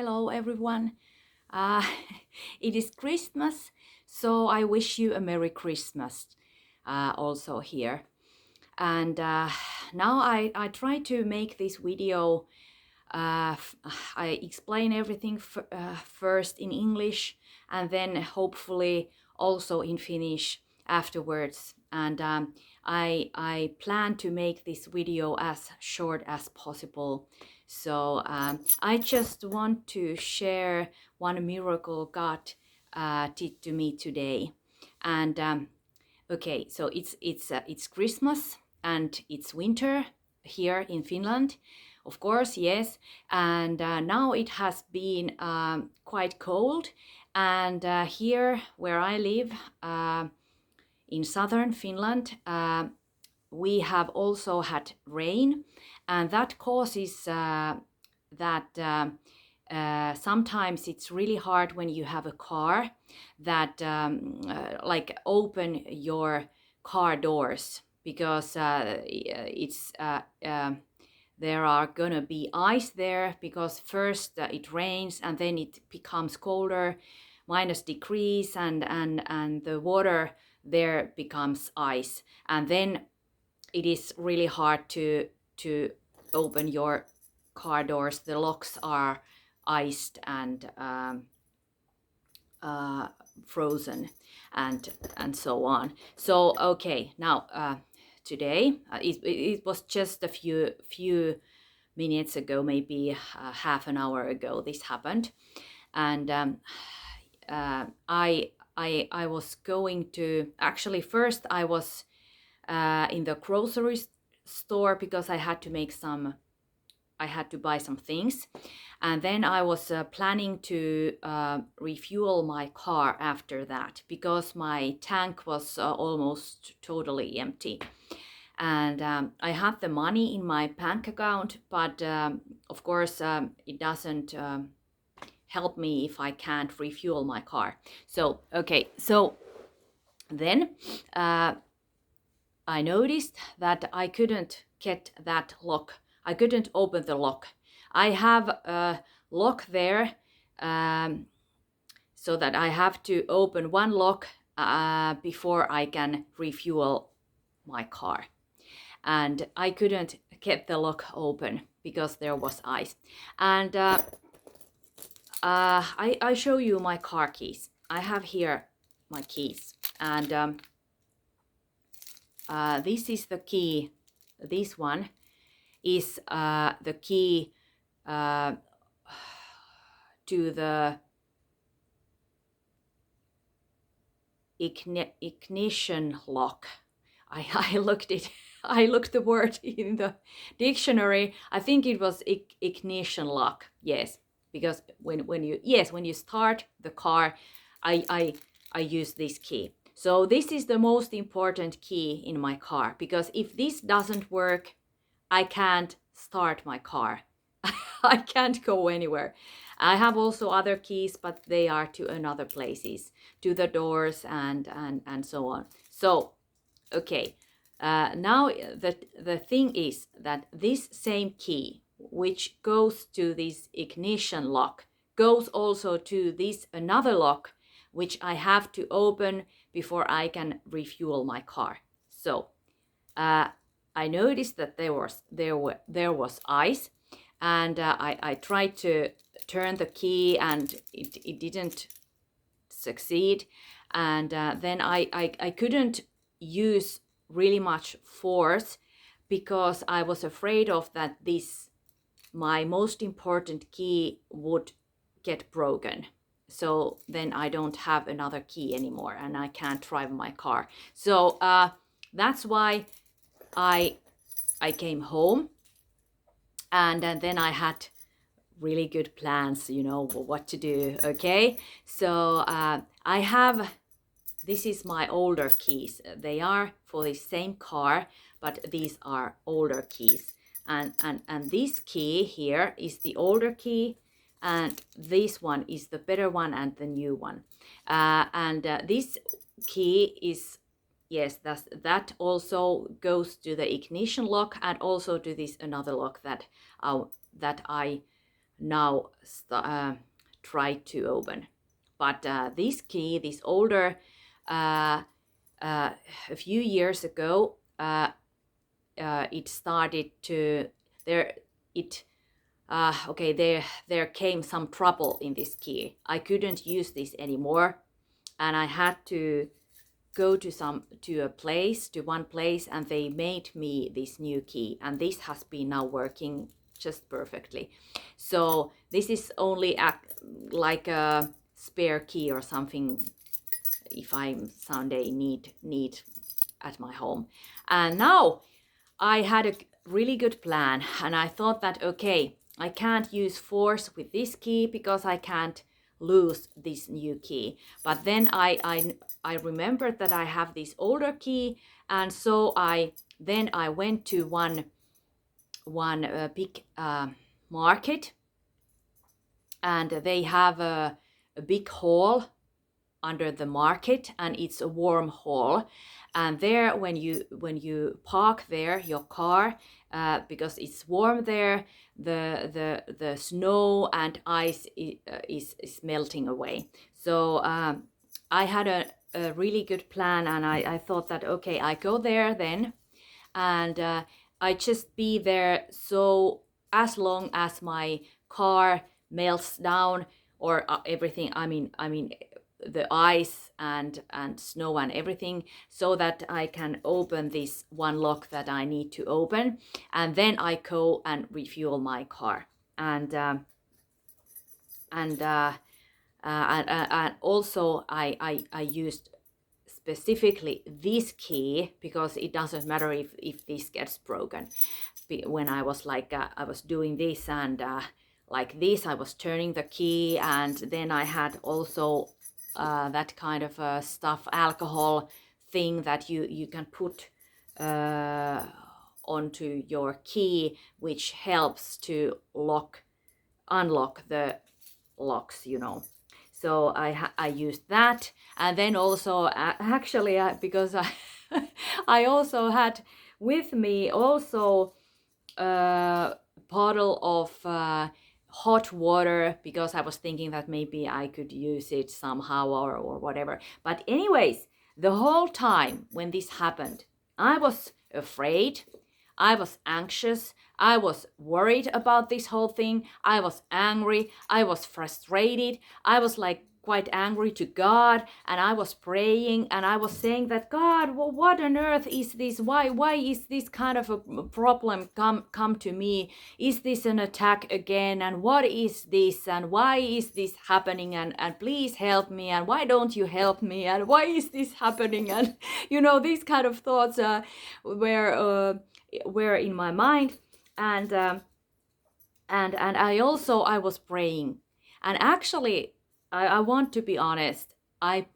Hello everyone. Uh, it is Christmas, so I wish you a Merry Christmas also here. And now I try to make this video. I explain everything first in English and then hopefully also in Finnish afterwards. And I plan to make this video as short as possible. So I just want to share one miracle God did to me today. And okay, so it's Christmas and it's winter here in Finland, of course, yes. And now it has been quite cold. And here where I live in southern Finland, we have also had rain, and that causes that sometimes it's really hard when you have a car that like open your car doors, because there are gonna be ice there, because first it rains and then it becomes colder, minus degrees, and the water there becomes ice, and then it is really hard to open your car doors. The locks are iced and frozen and so on. So okay, now today it was just a few minutes ago, maybe half an hour ago this happened. And I was going to, actually first I was in the grocery store because I had to buy some things, and then I was planning to refuel my car after that, because my tank was almost totally empty. And I had the money in my bank account, but of course it doesn't help me if I can't refuel my car. So okay, so then I noticed that I couldn't get that lock. I couldn't open the lock. I have a lock there, so that I have to open one lock before I can refuel my car. And I couldn't get the lock open because there was ice. And I show you my car keys. I have here my keys, and this is the key. This one is the key to the ignition lock. I looked it. I looked the word in the dictionary. I think it was ignition lock. Yes, because when you start the car, I use this key. So this is the most important key in my car, because if this doesn't work, I can't start my car. I can't go anywhere. I have also other keys, but they are to another places, to the doors and so on. So, okay, now the thing is that this same key, which goes to this ignition lock, goes also to this another lock, which I have to open before I can refuel my car. So I noticed that there was ice, and I tried to turn the key, and it didn't succeed. And then I couldn't use really much force, because I was afraid of that my most important key would get broken. So then I don't have another key anymore, and I can't drive my car. So that's why I came home, and then I had really good plans, what to do. Okay, so this is my older keys. They are for the same car, but these are older keys. And this key here is the older key, and this one is the better one and the new one. And this key is, yes, that also goes to the ignition lock, and also to this another lock that I now try to open. But this key, this older, a few years ago, it started to there came some trouble in this key. I couldn't use this anymore, and I had to go to one place, and they made me this new key, and this has been now working just perfectly. So this is only like a spare key or something if I someday need at my home. And now I had a really good plan, and I thought that okay, I can't use force with this key because I can't lose this new key. But then I remembered that I have this older key, and so I went to one big market, and they have a big hall under the market, and it's a warm hall. And there, when you park there your car, because it's warm there, the snow and ice is melting away. So I had a really good plan, and I thought that okay, I go there then, and I just be there so as long as my car melts down, or everything. I mean the ice and snow and everything, so that I can open this one lock that I need to open, and then I go and refuel my car. And also I used specifically this key, because it doesn't matter if this gets broken. When I was like I was doing this, and like this, I was turning the key, and then I had also that kind of stuff, alcohol thing that you can put onto your key, which helps to unlock the locks, So I used that, and then also actually because I also had with me also a bottle of hot water, because I was thinking that maybe I could use it somehow or whatever. But anyways, the whole time when this happened, I was afraid, I was anxious, I was worried about this whole thing, I was angry, I was frustrated, I was like quite angry to God, and I was praying, and I was saying that God, well, what on earth is this? Why is this kind of a problem come to me? Is this an attack again? And what is this? And why is this happening? And please help me. And why don't you help me? And why is this happening? And these kind of thoughts were in my mind, and I was praying, and actually. I want to be honest. I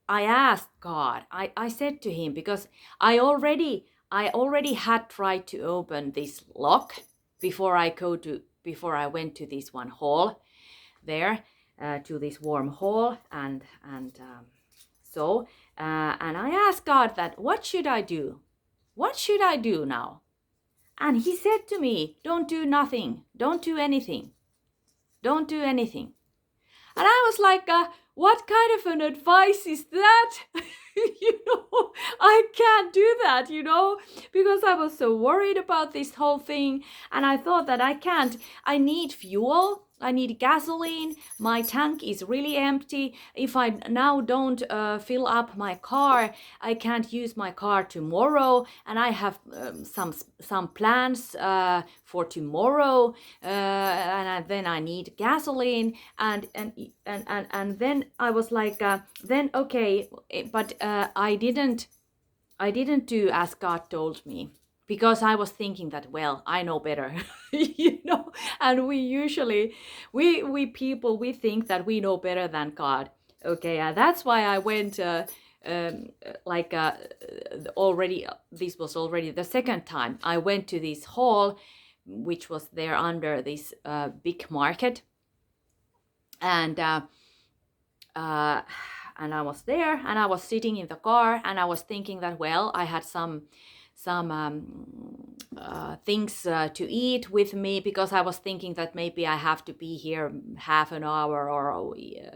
asked God. I said to him, because I already had tried to open this lock before I went to this one hall there, to this warm hall, and I asked God that what should I do? What should I do now? And he said to me, don't do nothing. Don't do anything. Don't do anything. And I was like, what kind of an advice is that? I can't do that, because I was so worried about this whole thing. And I thought that I need fuel. I need gasoline. My tank is really empty. If I now don't fill up my car, I can't use my car tomorrow. And I have some plans for tomorrow. Then I need gasoline. And then I was like, then okay, but I didn't do as God told me. Because I was thinking that, well, I know better, and we usually, we people, we think that we know better than God. Okay, that's why I went already, this was already the second time I went to this hall, which was there under this big market. And I was there, and I was sitting in the car, and I was thinking that, well, I had some things to eat with me, because I was thinking that maybe I have to be here half an hour or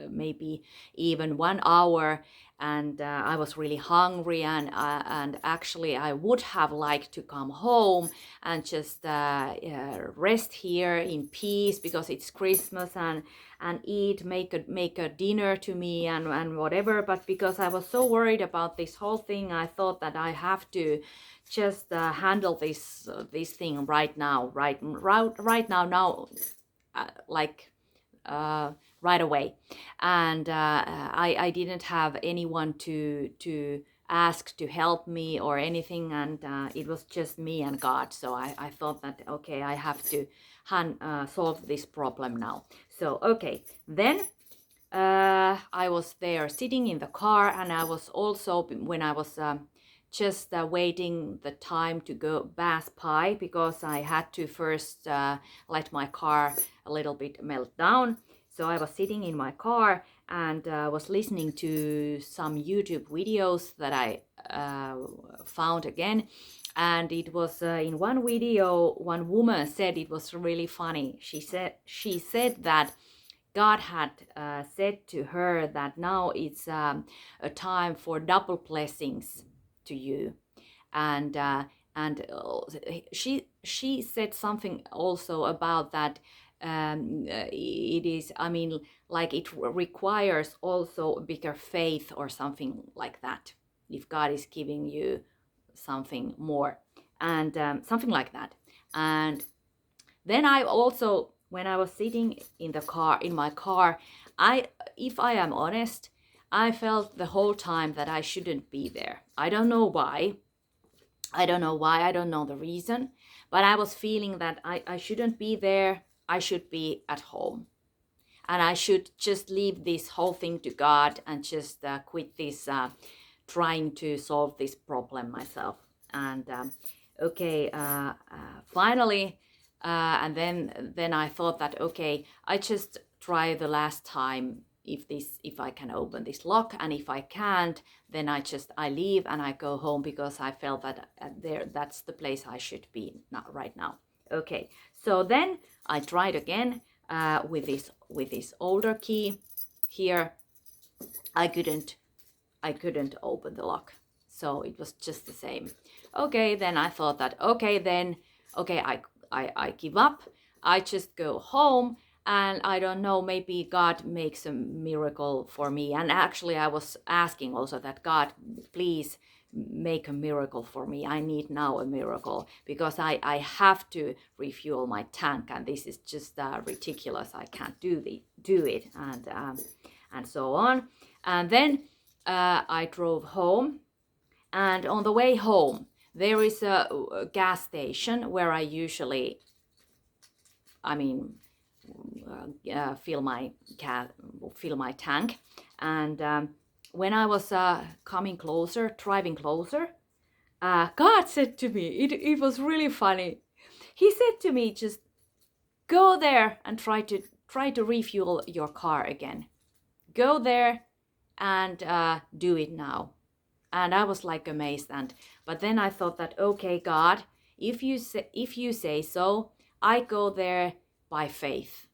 maybe even 1 hour, and I was really hungry, and actually I would have liked to come home and just rest here in peace, because it's Christmas, and eat, make a dinner to me and whatever. But because I was so worried about this whole thing, I thought that I have to just handle this thing right now, right now, right away. And I didn't have anyone to ask to help me or anything, and it was just me and God. So I thought that, okay, I have to solve this problem now. So okay, then I was there sitting in the car, and I was also, when I was just waiting the time to go pass by, because I had to first let my car a little bit melt down. So I was sitting in my car and was listening to some YouTube videos that I found again. And it was in one video, one woman said, it was really funny. She said that God had said to her that now it's a time for double blessings to you, and she said something also about that. It is, I mean, like it requires also bigger faith or something like that, if God is giving you something more, and something like that. And then I also, when I was sitting in my car, if I am honest, I felt the whole time that I shouldn't be there. I don't know why. I don't know the reason, but I was feeling that I shouldn't be there. I should be at home. And I should just leave this whole thing to God and just quit this trying to solve this problem myself. And finally, and then I thought that, okay, I just try the last time if I can open this lock, and if I can't, then I leave and I go home, because I felt that that's the place I should be right now. Okay, so then I tried again with this older key here. I couldn't open the lock, so it was just the same. Okay, then I thought that, I give up. I just go home, and I don't know, maybe God makes a miracle for me. And actually I was asking also that, God, please make a miracle for me. I need now a miracle, because I have to refuel my tank, and this is just ridiculous. I can't do it, and so on. And then I drove home, and on the way home there is a gas station where I usually, fill my tank. And when I was driving closer, God said to me, it was really funny. He said to me, just go there and try to refuel your car again. Go there and do it now. And I was like amazed. But then I thought that, okay, God, if you say so, I go there by faith,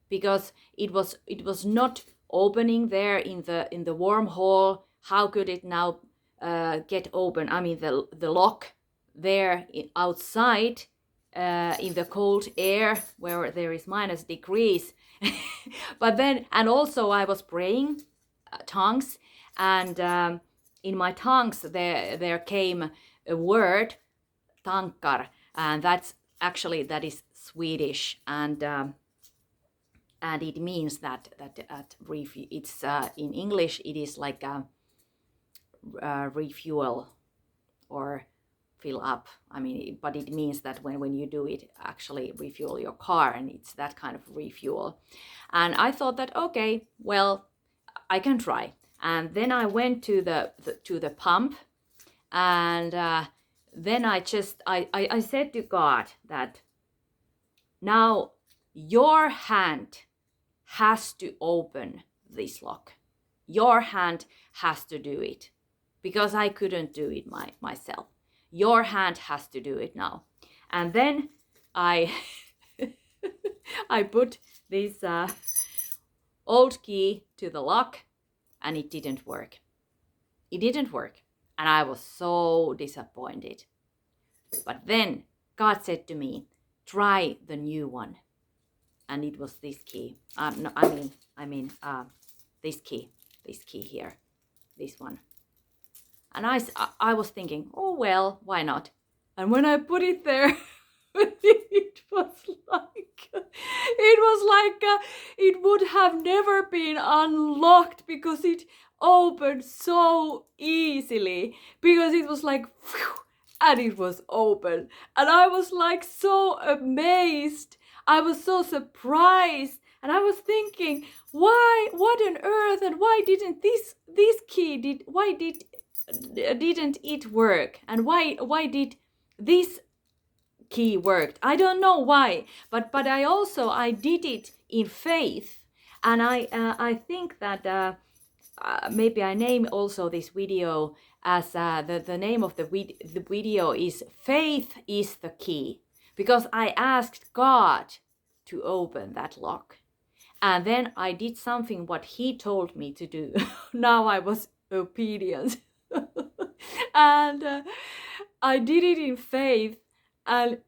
because it was not opening there in the wormhole. How could it now get open? I mean, the lock there outside in the cold air where there is minus degrees. But then, and also I was praying tongues, and in my tongues there came a word, tankar, and that is Swedish, and it means that it's in English it is like a refuel or fill up. I mean, but it means that when you do it, actually refuel your car, and it's that kind of refuel. And I thought that, okay, well, I can try. And then I went to the pump, and then I said to God that now your hand has to open this lock. Your hand has to do it, because I couldn't do it myself. Your hand has to do it now. And then I I put this old key to the lock, and it didn't work. It didn't work, and I was so disappointed. But then God said to me, try the new one. And it was this key. No, I mean this key here, this one. And I was thinking, oh well, why not? And when I put it there, it was like it would have never been unlocked, because it opened so easily, because it was like phew, and it was open, and I was like so amazed. I was so surprised, and I was thinking, why, what on earth, and why didn't this key didn't it work, and why did this key worked? I don't know why, but I did it in faith, and I think that maybe I name also this video as the name of the video is Faith is the Key, because I asked God to open that lock, and then I did something what He told me to do. Now I was obedient. And I did it in faith, and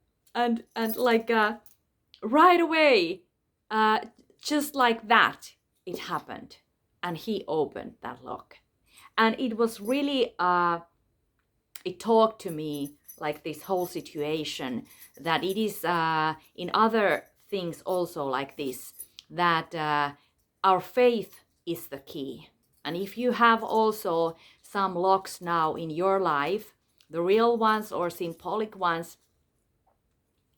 like right away, just like that, it happened, and He opened that lock, and it was really it talked to me, like this whole situation, that it is in other things also like this, that our faith is the key. And if you have also some locks now in your life, the real ones or symbolic ones,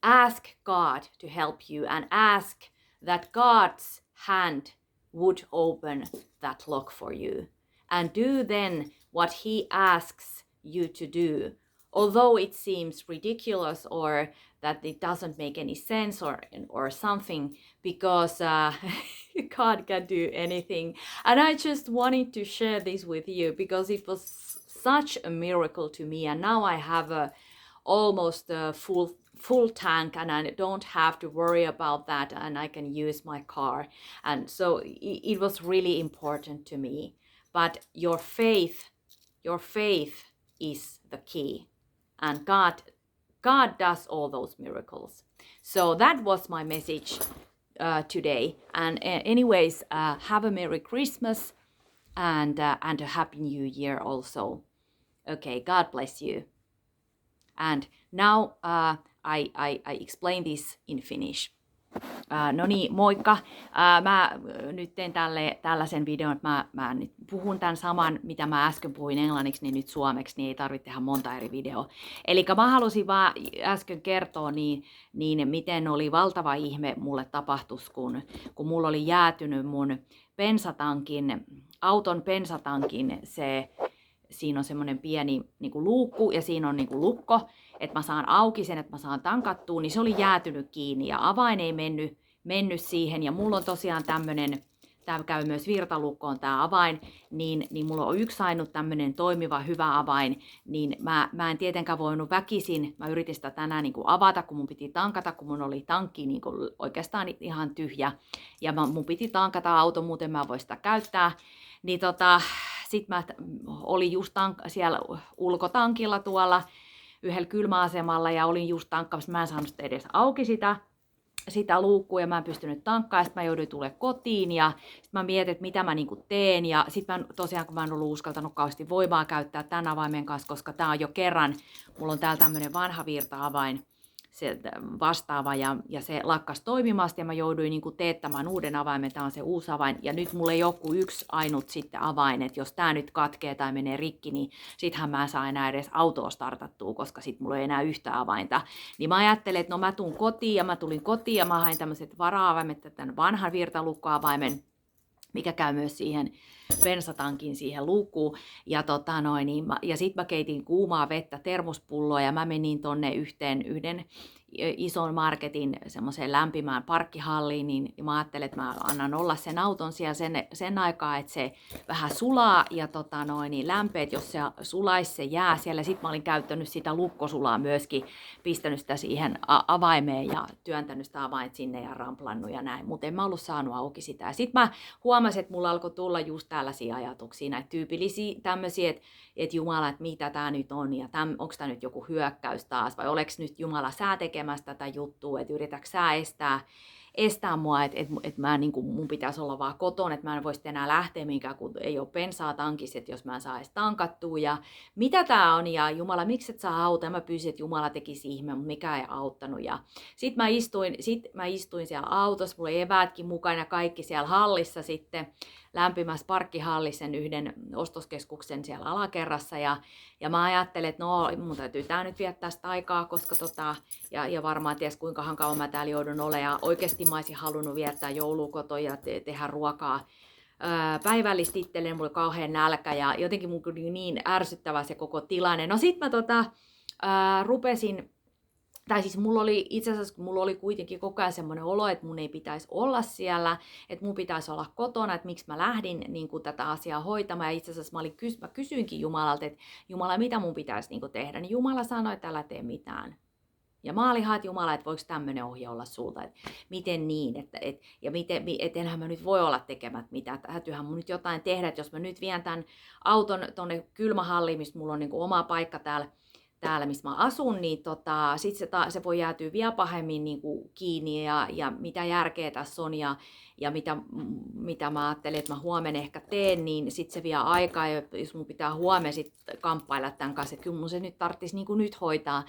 ask God to help you, and ask that God's hand would open that lock for you, and do then what He asks you to do, although it seems ridiculous or that it doesn't make any sense or something, because God can do anything. And I just wanted to share this with you, because it was such a miracle to me, and now I have almost a full tank, and I don't have to worry about that, and I can use my car. And so it was really important to me. But your faith is the key, and God does all those miracles. So that was my message today. And anyways, have a Merry Christmas and a Happy New Year also. Okay, God bless you. And now I explain this in Finnish. No niin, moikka. Mä nyt teen tällaisen videon, että mä nyt puhun tämän saman, mitä mä äsken puhuin englanniksi, niin nyt suomeksi, niin ei tarvitse tehdä monta eri videoa. Eli mä halusin vaan äsken kertoa niin miten oli valtava ihme mulle tapahtus, kun mulla oli jäätynyt mun auton bensatankin siinä on semmoinen pieni niin kuin luukku ja siinä on niin kuin lukko, että mä saan auki sen, että mä saan tankattua, niin se oli jäätynyt kiinni ja avain ei mennyt siihen. Ja mulla on tosiaan tämmönen, tää käy myös virtalukkoon tää avain, niin mulla on yksi ainut tämmönen toimiva hyvä avain, niin mä en tietenkään voinut väkisin, mä yritin sitä tänään niin kuin avata, kun mun piti tankata, kun mun oli tankki niin kuin oikeastaan ihan tyhjä ja mun piti tankata auto, muuten mä voin sitä käyttää, niin sitten mä olin just siellä ulkotankilla tuolla yhdellä kylmäasemalla ja olin just tankkaamassa. Mä en saanut sitä edes auki sitä luukkua ja mä en pystynyt tankkaamaan. Sitten mä jouduin tulemaan kotiin ja sitten mä mietin, että mitä mä niinku teen. Ja sitten tosiaan, kun mä en ollut uskaltanut kauheasti voimaa käyttää tämän avaimen kanssa, koska tää on jo kerran, mulla on täällä tämmönen vanha virta-avain, se vastaava ja se lakkas toimimasta ja mä jouduin niin kuin teettämään uuden avaimen, tämä on se uusi avain ja nyt mulla ei ole kuin yksi ainut sitten avain, että jos tää nyt katkee tai menee rikki, niin sittenhän mä en saa enää edes autoa startattua, koska sit mulla ei enää yhtä avainta. Niin mä ajattelin, että no mä tuun kotiin ja mä tulin kotiin ja mä hain tämmöiset vara-avaimet, tämän vanhan virtalukkoavaimen, mikä käy myös siihen bensatankin siihen luukkuun. Ja sit mä keitin kuumaa vettä termospulloa ja mä menin tonne yhden ison marketin semmoiseen lämpimään parkkihalliin, niin mä ajattelin, että mä annan olla sen auton siellä sen aikaa, että se vähän sulaa ja niin lämpeet, jos se sulaisi, se jää siellä. Sitten mä olin käyttänyt sitä lukkosulaa myöskin, pistänyt sitä siihen avaimeen ja työntänyt sitä avainta sinne ja ramplannut ja näin, mutta en mä ollut saanut auki sitä. Sitten mä huomasin, että mulla alkoi tulla just tällaisia ajatuksia, näitä tyypillisiä tämmöisiä, että Jumala, että mitä tämä nyt on ja onko tämä nyt joku hyökkäys taas vai oleks nyt Jumala sä tekemässä tätä juttua, että yritätkö sä estää mua, että mä mun pitäisi olla vaan kotona, että mä en voisi enää lähteä mihinkään, kun ei ole bensaa tankissa, että jos mä en saa edes tankattua ja mitä tää on ja Jumala, miksi et saa auta? Mä pyysin, että Jumala tekisi ihmeen, mutta mikä ei auttanut ja sit mä istuin siellä autossa, mulla oli eväätkin mukana kaikki siellä hallissa sitten, lämpimässä parkkihallissa sen yhden ostoskeskuksen siellä alakerrassa ja mä ajattelin, että no mun täytyy tää nyt viettää sitä aikaa, koska ja varmaan ties kuinkahan kauan mä täällä joudun olemaan ja oikeasti mä olisin halunnut viettää joulua kotoa ja tehdä ruokaa päivällistä itselleen, mulla oli kauhean nälkä ja jotenkin mun oli niin ärsyttävä se koko tilanne. No sit mä rupesin. Tai siis itse asiassa mulla oli kuitenkin koko ajan semmoinen olo, että mun ei pitäisi olla siellä, että mun pitäisi olla kotona, että miksi mä lähdin niin kuin tätä asiaa hoitamaan. Ja itse asiassa mä kysyinkin Jumalalta, että Jumala, mitä mun pitäisi niin kuin tehdä. Niin Jumala sanoi, että älä tee mitään. Ja mä olin että Jumala, että voiko tämmöinen ohje olla sulta, että miten niin, että enhän mä nyt voi olla tekemät mitään, täytyyhän mun nyt jotain tehdä, että jos mä nyt vien tämän auton tonne kylmähalliin, mistä mulla on niin kuin oma paikka täällä, missä mä asun, niin sitten se voi jäätyä vielä pahemmin niin kuin kiinni ja mitä järkeä tässä on ja mitä mä ajattelin, että mä huomenna ehkä teen, niin sitten se vie aikaa, jos mun pitää huomenna sitten kamppailla tämän kanssa, että kyllä mun se nyt tarvitsisi niin kuin nyt hoitaa.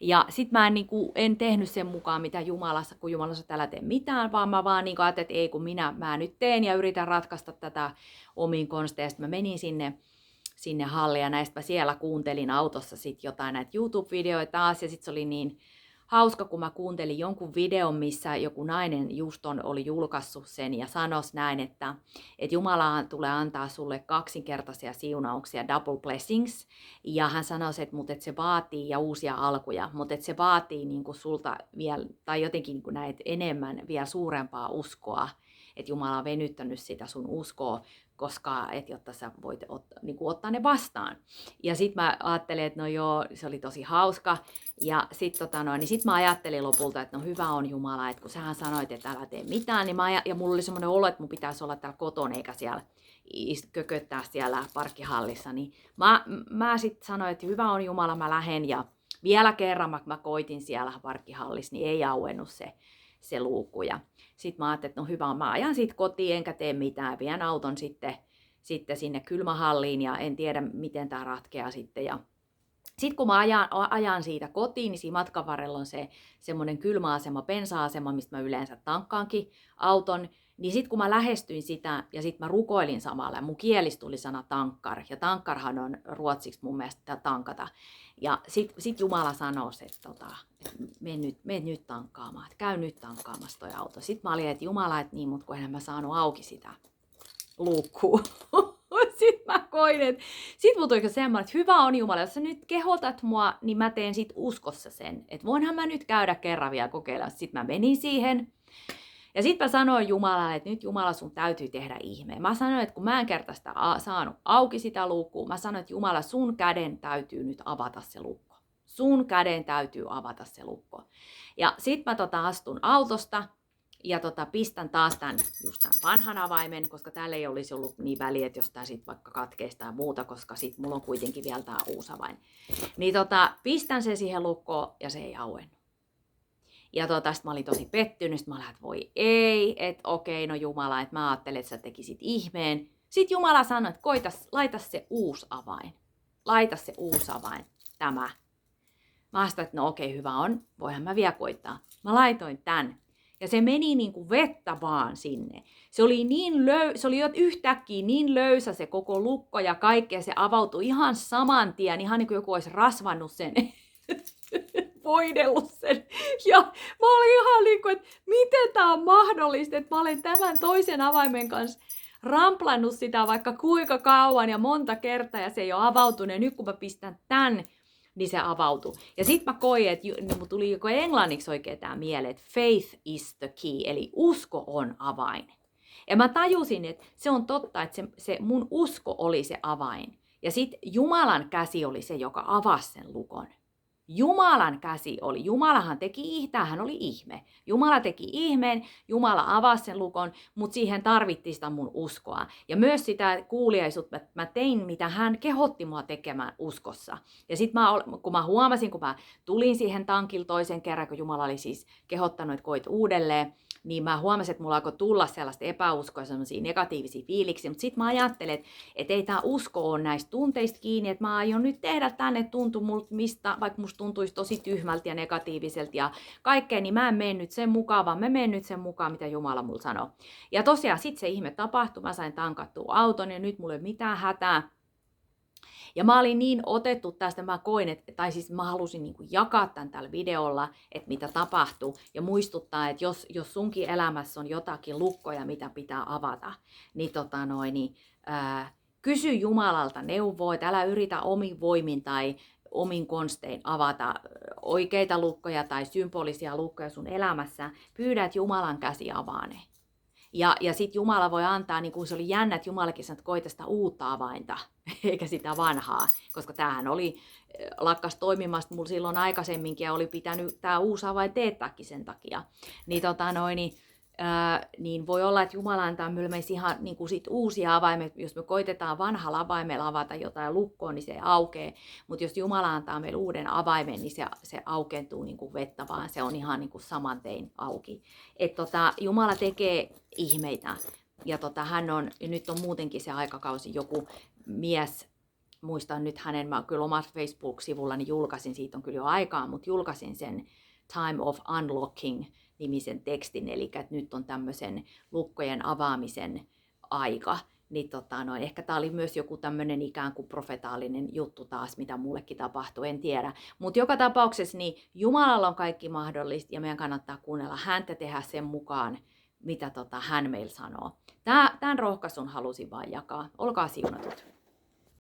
Ja sitten mä en tehnyt sen mukaan, mitä Jumalassa, kun Jumalassa täällä tee mitään, vaan mä vaan niin kuin ajattelin, että ei kun mä nyt teen ja yritän ratkaista tätä omiin konsteja. Sitten mä menin sinne halliin ja näistä mä siellä kuuntelin autossa sitten jotain näitä YouTube-videoita taas ja sitten se oli niin hauska, kun mä kuuntelin jonkun videon, missä joku nainen just oli julkaissut sen ja sanoisi näin, että Jumala tulee antaa sulle kaksinkertaisia siunauksia, double blessings, ja hän sanoisi, että se vaatii ja uusia alkuja, mutta että se vaatii niin kuin sulta vielä, tai jotenkin niin kuin näet enemmän vielä suurempaa uskoa, että Jumala on venyttänyt sitä sun uskoa, koska jotta sä voit ottaa ne vastaan. Ja sit mä ajattelin, että no joo, se oli tosi hauska. Ja sit, niin sit mä ajattelin lopulta, että no hyvä on Jumala, että kun sähän sanoit, että älä tee mitään, niin ja mulla oli semmoinen olo, että mun pitäisi olla täällä kotona eikä siellä kököttää siellä parkkihallissa. Niin mä sit sanoin, että hyvä on Jumala, mä lähden ja vielä kerran mä koitin siellä parkkihallissa, niin ei auennut se luukku. Ja sitten mä ajattelin, että no hyvä, mä ajan siitä kotiin enkä tee mitään, vien auton sitten sinne kylmähalliin ja en tiedä miten tämä ratkeaa sitten. Ja sitten kun mä ajan siitä kotiin, niin siinä matkan varrella on semmoinen kylmäasema, bensa-asema, mistä mä yleensä tankkaankin auton. Niin sitten kun mä lähestyin sitä ja sitten mä rukoilin samalla, mun kielistä tuli sana tankkar. Ja tankkarhan on ruotsiksi mun mielestä tankata. Ja sit Jumala sanoi, että mene nyt tankkaamaan, että käy nyt tankkaamassa toi auto. Sitten mä olin, että Jumala, että niin, mutta kun enhän mä saanut auki sitä luukkua. Sitten mä koin, että sit mut oikein semmoinen, että hyvä on Jumala, jos sä nyt kehotat mua, niin mä teen sit uskossa sen. Että voinhan mä nyt käydä kerran vielä kokeilla. Sitten mä menin siihen. Ja sitten mä sanoin Jumalalle, että nyt Jumala sun täytyy tehdä ihmeen. Mä sanoin, että kun mä en kerta sitä saanut auki sitä luukkua, mä sanoin, että Jumala sun käden täytyy nyt avata se lukko. Sun käden täytyy avata se lukko. Ja sitten mä astun autosta ja pistän taas tämän vanhan avaimen, koska täällä ei olisi ollut niin väliä, että jos tää sitten vaikka katkeisi tai muuta, koska sitten mulla on kuitenkin vielä tää uusi avain. Niin pistän se siihen lukkoon ja se ei auennut. Ja sitten mä olin tosi pettynyt, sitten mä olin, että voi ei, että okei, no Jumala, että mä ajattelin, että sä tekisit ihmeen. Sitten Jumala sanoi, että laita se uusi avain. Laita se uusi avain, tämä. Mä ajattelin, että no okei, hyvä on, voihan mä vielä koittaa. Mä laitoin tän. Ja se meni niin kuin vettä vaan sinne. Se oli yhtäkkiä niin löysä se koko lukko ja kaikkea. Se avautui ihan saman tien, ihan niin kuin joku olisi rasvannut sen. Voidellut sen. Ja mä olin ihan niin kuin, että miten tää on mahdollista, että mä olen tämän toisen avaimen kanssa ramplannut sitä vaikka kuinka kauan ja monta kertaa ja se ei ole avautunut. Ja nyt kun mä pistän tän niin se avautui. Ja sitten mä koin, että niin tuli joko englanniksi oikein tämä mieleen, että faith is the key, eli usko on avain. Ja mä tajusin, että se on totta, että se mun usko oli se avain. Ja sitten Jumalan käsi oli se, joka avasi sen lukon. Jumalan käsi oli. Jumalahan teki, tämähän oli ihme. Jumala teki ihmeen, Jumala avasi sen lukon, mutta siihen tarvittiin sitä mun uskoa. Ja myös sitä kuuliaisuutta mä tein, mitä hän kehotti mua tekemään uskossa. Ja sitten kun mä huomasin, kun mä tulin siihen tankille toisen kerran, kun Jumala oli siis kehottanut, että koit uudelleen, niin mä huomasin, että mulla alkoi tulla sellaista epäuskoa ja sellaisia negatiivisia fiiliksiä. Mutta sitten mä ajattelen, että ei tämä usko ole näistä tunteista kiinni, että mä aion nyt tehdä tänne, tuntuu multa mistä, vaikka musta tuntuisi tosi tyhmältä ja negatiiviselta ja kaikkea, niin mä en mene nyt sen mukaan, vaan mä menen nyt sen mukaan, mitä Jumala mulla sanoo. Ja tosiaan sitten se ihme tapahtui, mä sain tankattua auton ja nyt mulla ei ole mitään hätää. Ja mä olin niin otettu tästä, mä koin, mä halusin niin kuin jakaa tämän tällä videolla, että mitä tapahtuu. Ja muistuttaa, että jos sunkin elämässä on jotakin lukkoja, mitä pitää avata, niin kysy Jumalalta neuvoa, että älä yritä omin voimin tai omin konstein avata oikeita lukkoja tai symbolisia lukkoja sun elämässä. Pyydä, että Jumalan käsi avaa ne. Ja sitten Jumala voi antaa, niin kuin se oli jännä, että Jumalakin sanoi, että koita sitä uutta avainta, eikä sitä vanhaa. Koska tämähän oli lakkas toimimasta mulla silloin aikaisemminkin ja oli pitänyt tämä uusi avain teettääkin sen takia. Niin voi olla, että Jumala antaa meille ihan niin kuin sit uusia avaimia. Jos me koitetaan vanhalla avaimella avata jotain lukkoon, niin se aukeaa. Mutta jos Jumala antaa meille uuden avaimen, niin se aukeentuu niin kuin vettä, vaan se on ihan niin kuin saman tein auki. Jumala tekee ihmeitä. Ja nyt on muutenkin se aikakausi, joku mies, muistan nyt mä kyllä omassa Facebook-sivullani julkaisin, siitä on kyllä jo aikaa, mutta julkaisin sen Time of Unlocking -nimisen tekstin, eli että nyt on tämmöisen lukkojen avaamisen aika. Niin ehkä tämä oli myös joku tämmöinen ikään kuin profetaalinen juttu taas, mitä mullekin tapahtui, en tiedä. Mutta joka tapauksessa niin Jumalalla on kaikki mahdollista ja meidän kannattaa kuunnella häntä, tehdä sen mukaan, mitä hän meillä sanoo. Tämän rohkaisun halusin vaan jakaa. Olkaa siunatut.